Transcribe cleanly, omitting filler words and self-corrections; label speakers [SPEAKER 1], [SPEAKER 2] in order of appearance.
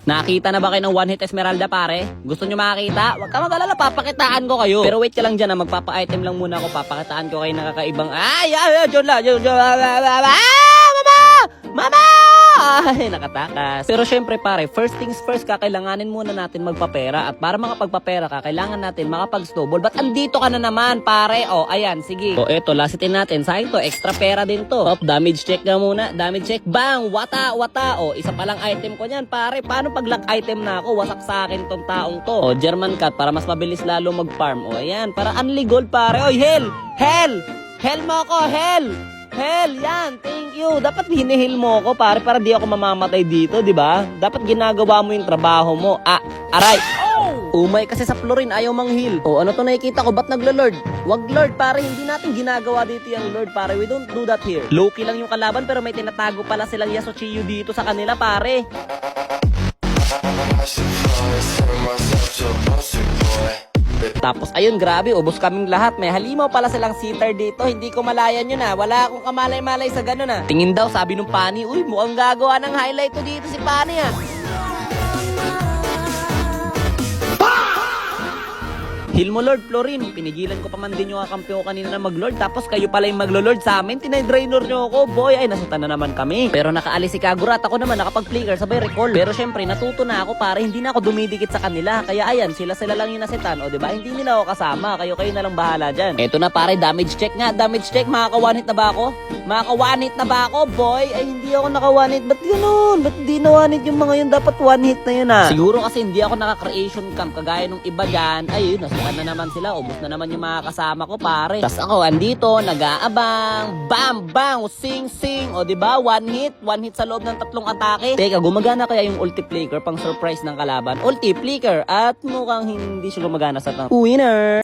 [SPEAKER 1] Nakita na ba kayo ng one hit Esmeralda pare? Gusto nyo makakita? Huwag ka mag-alala, papakitaan ko kayo. Pero wait ka lang dyan, magpapa-item lang muna ako. Papakitaan ko kayo ng kakaibang... Diyan lang. Mama! Ay, nakatakas. Pero syempre pare, first things first, kakailanganin muna natin magpapera. At para makapagpapera, kakailangan natin makapag-snowball. Ba't andito ka na naman pare? O, ayan, sige. O, eto, lasitin natin. Sayang to, extra pera din to. Hop, damage check nga muna. Damage check. Bang! Wata! O, isa palang item ko niyan pare. Paano pag lock item na ako? Wasak sa akin tong taong to. O, German cat, para mas mabilis lalo mag-farm. O, ayan, para unli gold pare. Oy, hell! Hell mo ko, hell! Hell, yan, thank you. Dapat hinihil mo ako, pare, para di ako mamamatay dito, di ba? Dapat ginagawa mo yung trabaho mo. Aray! Umay kasi sa Florin, ayaw manghil. O, ano to nakikita ko? Ba't naglo-lord? Wag lord, pare, hindi natin ginagawa dito yung lord, pare. We don't do that here. Low-key lang yung kalaban, pero may tinatago pala silang Yasuchiyu dito sa kanila, pare. Tapos ayun, grabe, ubos kaming lahat. May halimaw pala silang sitar dito. Hindi ko malayan yun wala akong kamalay-malay sa ganun Tingin daw, sabi nung Pani, uy, mukhang gagawa ng highlight to dito si Pani Heal mo Lord Florin, pinigilan ko pa man din yung kakampi ko kanina na mag-lord. Tapos kayo pala yung maglo-lord sa amin, tinadrainor nyo ako. Boy, ay nasatan na naman kami. Pero nakaalis si Kagura at ako naman nakapag-flicker sabay recall. Pero syempre natuto na ako para hindi na ako dumidikit sa kanila. Kaya ayan, sila lang yung nasitan. O diba, hindi nila ako kasama. Kayo na lang bahala dyan. Eto na pare, damage check nga. Damage check, makaka-one hit na ba ako? Makaka-one hit na ba ako, boy? Ay hindi ako naka-one hit. Ba't ganun? Ba't hindi na one hit yung mga yun? Dapat one hit na yun Siguro kasi hindi ako naka-creation camp kagaya nung iba dyan. Ay yun, nasukan na naman sila. Ubus na naman yung mga kasama ko pare. Tas ako andito, nag-aabang. Bam! Bang! Sing! Sing! O diba? One hit sa loob ng 3 atake. Teka, gumagana kaya yung ulti flicker pang surprise ng kalaban? Ulti flicker at mukhang hindi siya gumagana sa winner.